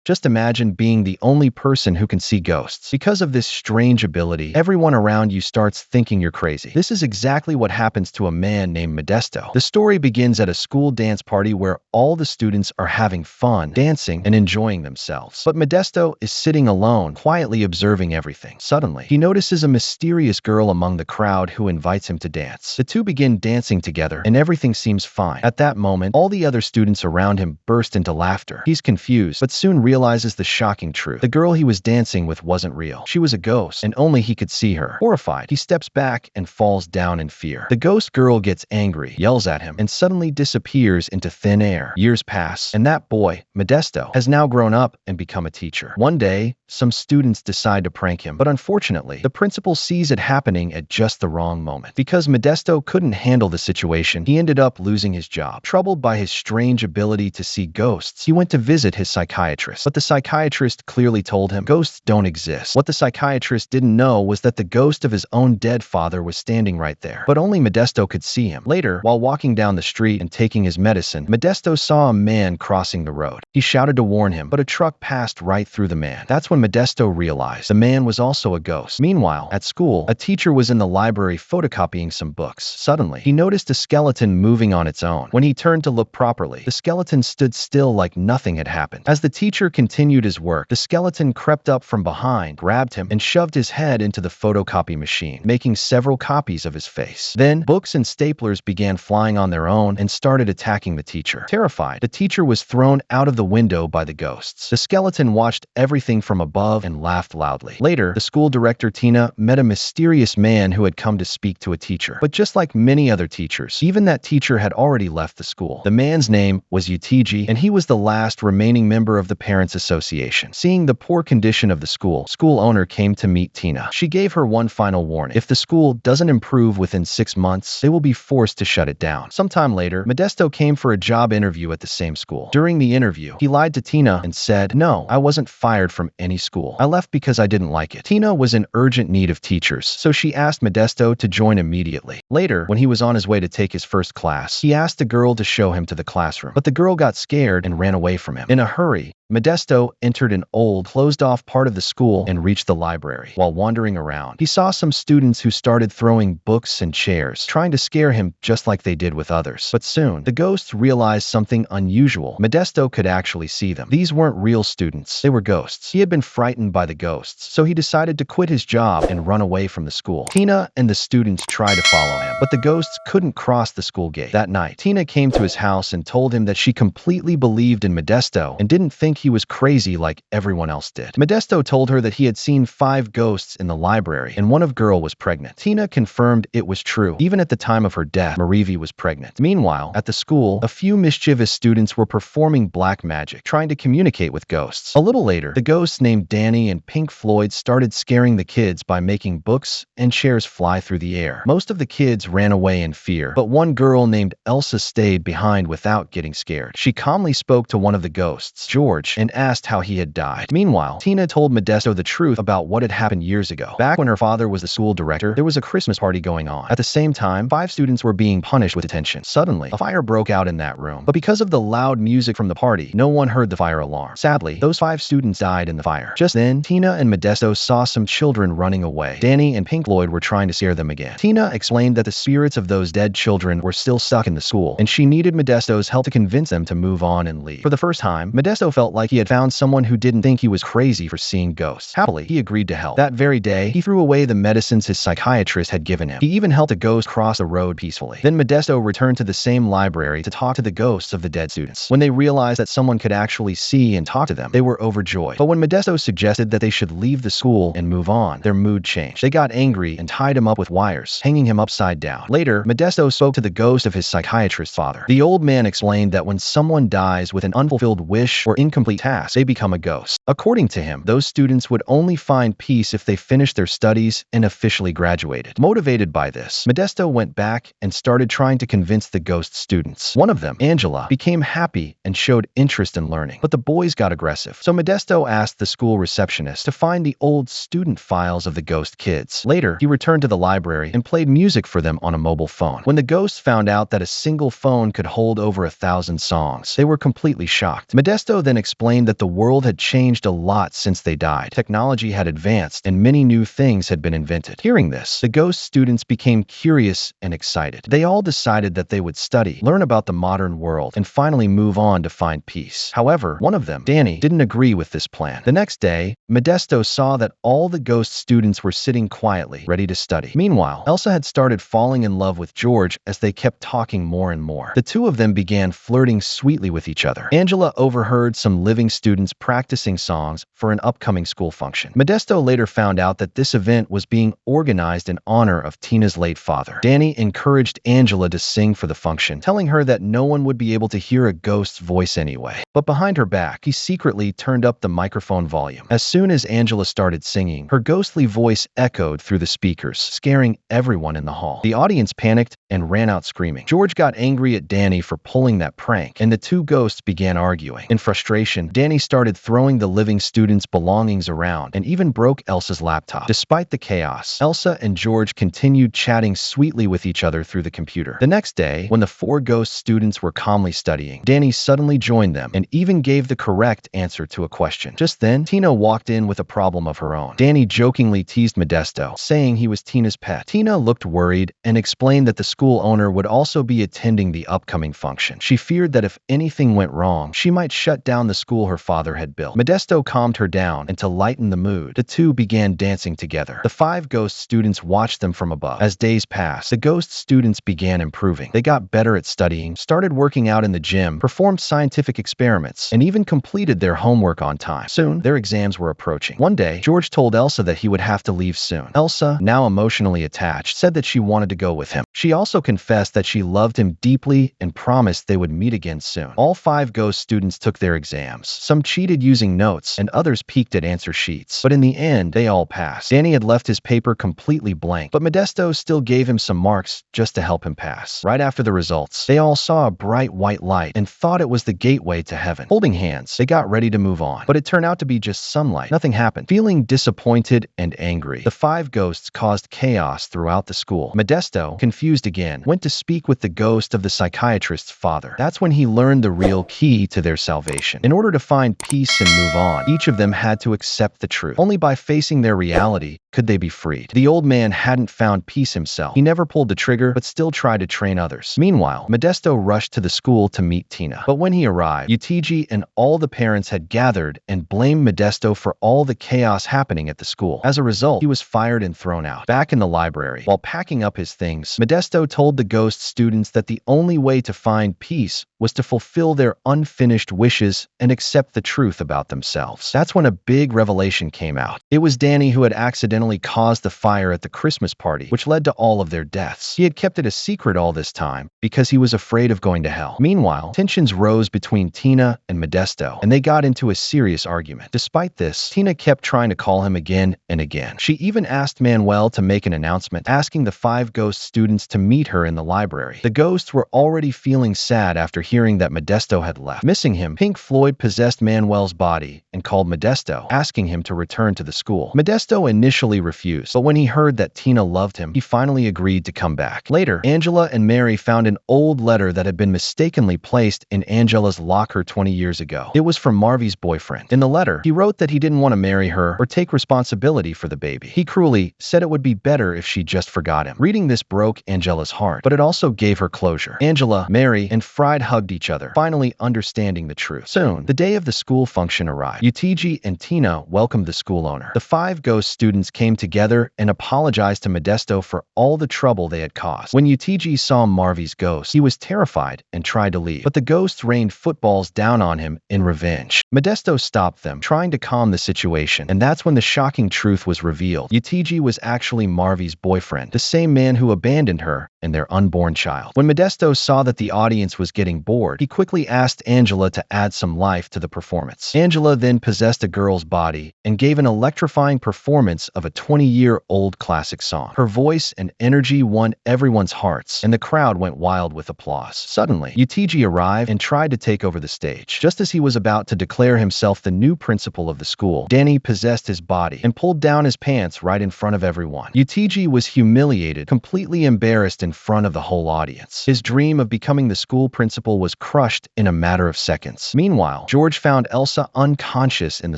Just imagine being the only person who can see ghosts. Because of this strange ability, everyone around you starts thinking you're crazy. This is exactly what happens to a man named Modesto. The story begins at a school dance party where all the students are having fun, dancing, and enjoying themselves. But Modesto is sitting alone, quietly observing everything. Suddenly, he notices a mysterious girl among the crowd who invites him to dance. The two begin dancing together, and everything seems fine. At that moment, all the other students around him burst into laughter. He's confused, but soon realizes the shocking truth. The girl he was dancing with wasn't real. She was a ghost, and only he could see her. Horrified, he steps back and falls down in fear. The ghost girl gets angry, yells at him, and suddenly disappears into thin air. Years pass, and that boy, Modesto, has now grown up and become a teacher. One day, some students decide to prank him, but unfortunately, the principal sees it happening at just the wrong moment. Because Modesto couldn't handle the situation, he ended up losing his job. Troubled by his strange ability to see ghosts, he went to visit his psychiatrist. But the psychiatrist clearly told him ghosts don't exist. What the psychiatrist didn't know was that the ghost of his own dead father was standing right there. But only Modesto could see him. Later, while walking down the street and taking his medicine, Modesto saw a man crossing the road. He shouted to warn him, but a truck passed right through the man. That's when Modesto realized the man was also a ghost. Meanwhile, at school, a teacher was in the library photocopying some books. Suddenly, he noticed a skeleton moving on its own. When he turned to look properly, the skeleton stood still like nothing had happened. As the teacher continued his work, the skeleton crept up from behind, grabbed him, and shoved his head into the photocopy machine, making several copies of his face. Then, books and staplers began flying on their own and started attacking the teacher. Terrified, the teacher was thrown out of the window by the ghosts. The skeleton watched everything from above and laughed loudly. Later, the school director Tina met a mysterious man who had come to speak to a teacher. But just like many other teachers, even that teacher had already left the school. The man's name was Utiji, and he was the last remaining member of the Parents Association. Seeing the poor condition of the school owner came to meet Tina. She gave her one final warning. If the school doesn't improve within 6 months, they will be forced to shut it down. Sometime later, Modesto came for a job interview at the same school. During the interview, he lied to Tina and said, "No, I wasn't fired from any school. I left because I didn't like it." Tina was in urgent need of teachers, so she asked Modesto to join immediately. Later, when he was on his way to take his first class, he asked the girl to show him to the classroom, but the girl got scared and ran away from him. In a hurry, Modesto entered an old, closed-off part of the school and reached the library. While wandering around, he saw some students who started throwing books and chairs, trying to scare him just like they did with others. But soon, the ghosts realized something unusual. Modesto could actually see them. These weren't real students. They were ghosts. He had been frightened by the ghosts, so he decided to quit his job and run away from the school. Tina and the students tried to follow him, but the ghosts couldn't cross the school gate. That night, Tina came to his house and told him that she completely believed in Modesto and didn't think he was crazy like everyone else did. Modesto told her that he had seen 5 ghosts in the library, and one girl was pregnant. Tina confirmed it was true. Even at the time of her death, Marivi was pregnant. Meanwhile, at the school, a few mischievous students were performing black magic, trying to communicate with ghosts. A little later, the ghosts named Danny and Pink Floyd started scaring the kids by making books and chairs fly through the air. Most of the kids ran away in fear, but one girl named Elsa stayed behind without getting scared. She calmly spoke to one of the ghosts, George, and asked how he had died. Meanwhile, Tina told Modesto the truth about what had happened years ago. Back when her father was the school director, there was a Christmas party going on. At the same time, 5 students were being punished with detention. Suddenly, a fire broke out in that room, but because of the loud music from the party, no one heard the fire alarm. Sadly, those 5 students died in the fire. Just then, Tina and Modesto saw some children running away. Danny and Pink Floyd were trying to scare them again. Tina explained that the spirits of those dead children were still stuck in the school, and she needed Modesto's help to convince them to move on and leave. For the first time, Modesto felt like he had found someone who didn't think he was crazy for seeing ghosts. Happily, he agreed to help. That very day, he threw away the medicines his psychiatrist had given him. He even helped a ghost cross the road peacefully. Then Modesto returned to the same library to talk to the ghosts of the dead students. When they realized that someone could actually see and talk to them, they were overjoyed. But when Modesto suggested that they should leave the school and move on, their mood changed. They got angry and tied him up with wires, hanging him upside down. Later, Modesto spoke to the ghost of his psychiatrist's father. The old man explained that when someone dies with an unfulfilled wish or incomplete task, they become a ghost. According to him, those students would only find peace if they finished their studies and officially graduated. Motivated by this, Modesto went back and started trying to convince the ghost students. One of them, Angela, became happy and showed interest in learning, but the boys got aggressive. So Modesto asked the school receptionist to find the old student files of the ghost kids. Later, he returned to the library and played music for them on a mobile phone. When the ghosts found out that a single phone could hold over 1,000 songs, they were completely shocked. Modesto then explained explained that the world had changed a lot since they died. Technology had advanced, and many new things had been invented. Hearing this, the ghost students became curious and excited. They all decided that they would study, learn about the modern world, and finally move on to find peace. However, one of them, Danny, didn't agree with this plan. The next day, Modesto saw that all the ghost students were sitting quietly, ready to study. Meanwhile, Elsa had started falling in love with George as they kept talking more and more. The two of them began flirting sweetly with each other. Angela overheard some living students practicing songs for an upcoming school function. Modesto later found out that this event was being organized in honor of Tina's late father. Danny encouraged Angela to sing for the function, telling her that no one would be able to hear a ghost's voice anyway. But behind her back, he secretly turned up the microphone volume. As soon as Angela started singing, her ghostly voice echoed through the speakers, scaring everyone in the hall. The audience panicked and ran out screaming. George got angry at Danny for pulling that prank, and the two ghosts began arguing. In frustration, Danny started throwing the living students' belongings around and even broke Elsa's laptop. Despite the chaos, Elsa and George continued chatting sweetly with each other through the computer. The next day, when the four ghost students were calmly studying, Danny suddenly joined them and even gave the correct answer to a question. Just then, Tina walked in with a problem of her own. Danny jokingly teased Modesto, saying he was Tina's pet. Tina looked worried and explained that the school owner would also be attending the upcoming function. She feared that if anything went wrong, she might shut down the school her father had built. Modesto calmed her down, and to lighten the mood, the two began dancing together. The five ghost students watched them from above. As days passed, the ghost students began improving. They got better at studying, started working out in the gym, performed scientific experiments, and even completed their homework on time. Soon, their exams were approaching. One day, George told Elsa that he would have to leave soon. Elsa, now emotionally attached, said that she wanted to go with him. She also confessed that she loved him deeply and promised they would meet again soon. All five ghost students took their exams. Some cheated using notes, and others peeked at answer sheets. But in the end, they all passed. Danny had left his paper completely blank, but Modesto still gave him some marks just to help him pass. Right after the results, they all saw a bright white light and thought it was the gateway to heaven. Holding hands, they got ready to move on, but it turned out to be just sunlight. Nothing happened. Feeling disappointed and angry, the five ghosts caused chaos throughout the school. Modesto, confused again, went to speak with the ghost of the psychiatrist's father. That's when he learned the real key to their salvation. In order to find peace and move on, each of them had to accept the truth. Only by facing their reality could they be freed. The old man hadn't found peace himself. He never pulled the trigger, but still tried to train others. Meanwhile, Modesto rushed to the school to meet Tina. But when he arrived, UTG and all the parents had gathered and blamed Modesto for all the chaos happening at the school. As a result, he was fired and thrown out. Back in the library, while packing up his things, Modesto told the ghost students that the only way to find peace was to fulfill their unfinished wishes and accept the truth about themselves. That's when a big revelation came out. It was Danny who had accidentally caused the fire at the Christmas party, which led to all of their deaths. He had kept it a secret all this time because he was afraid of going to hell. Meanwhile, tensions rose between Tina and Modesto, and they got into a serious argument. Despite this, Tina kept trying to call him again and again. She even asked Manuel to make an announcement, asking the five ghost students to meet her in the library. The ghosts were already feeling sad after hearing that Modesto had left. Missing him, Pink Floyd possessed Manuel's body and called Modesto, asking him to return to the school. Modesto initially refused, but when he heard that Tina loved him, he finally agreed to come back. Later, Angela and Mary found an old letter that had been mistakenly placed in Angela's locker 20 years ago. It was from Marvy's boyfriend. In the letter, he wrote that he didn't want to marry her or take responsibility for the baby. He cruelly said it would be better if she just forgot him. Reading this broke Angela's heart, but it also gave her closure. Angela, Mary, and Fried hugged each other, finally understanding the truth. Soon, the day of the school function arrived. UTG and Tina welcomed the school owner. The five ghost students came together and apologized to Modesto for all the trouble they had caused. When UTG saw Marvy's ghost, he was terrified and tried to leave, but the ghosts rained footballs down on him in revenge. Modesto stopped them, trying to calm the situation, and that's when the shocking truth was revealed. UTG was actually Marvy's boyfriend, the same man who abandoned her and their unborn child. When Modesto saw that the audience was getting bored, he quickly asked Angela to add some life to the performance. Angela then possessed a girl's body and gave an electrifying performance of a 20-year-old classic song. Her voice and energy won everyone's hearts, and the crowd went wild with applause. Suddenly, UTG arrived and tried to take over the stage. Just as he was about to declare himself the new principal of the school, Danny possessed his body and pulled down his pants right in front of everyone. UTG was humiliated, completely embarrassed in front of the whole audience. His dream of becoming the school principal soul was crushed in a matter of seconds. Meanwhile, George found Elsa unconscious in the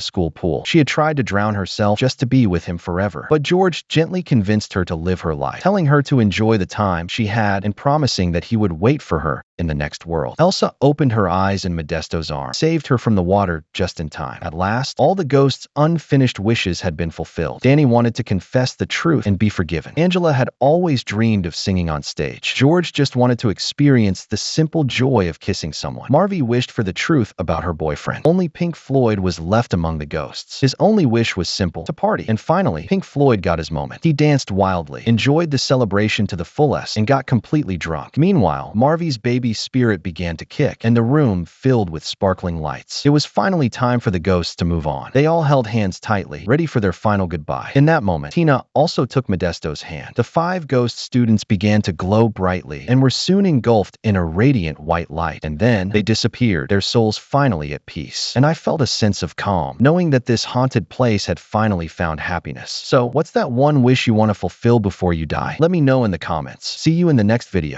school pool. She had tried to drown herself just to be with him forever. But George gently convinced her to live her life, telling her to enjoy the time she had and promising that he would wait for her in the next world. Elsa opened her eyes in Modesto's arms, saved her from the water just in time. At last, all the ghost's unfinished wishes had been fulfilled. Danny wanted to confess the truth and be forgiven. Angela had always dreamed of singing on stage. George just wanted to experience the simple joy of kissing someone. Marvy wished for the truth about her boyfriend. Only Pink Floyd was left among the ghosts. His only wish was simple: to party. And finally, Pink Floyd got his moment. He danced wildly, enjoyed the celebration to the fullest, and got completely drunk. Meanwhile, Marvy's baby spirit began to kick, and the room filled with sparkling lights. It was finally time for the ghosts to move on. They all held hands tightly, ready for their final goodbye. In that moment, Tina also took Modesto's hand. The 5 ghost students began to glow brightly and were soon engulfed in a radiant white light. And then they disappeared, their souls finally at peace. And I felt a sense of calm, knowing that this haunted place had finally found happiness. So, what's that one wish you want to fulfill before you die? Let me know in the comments. See you in the next video.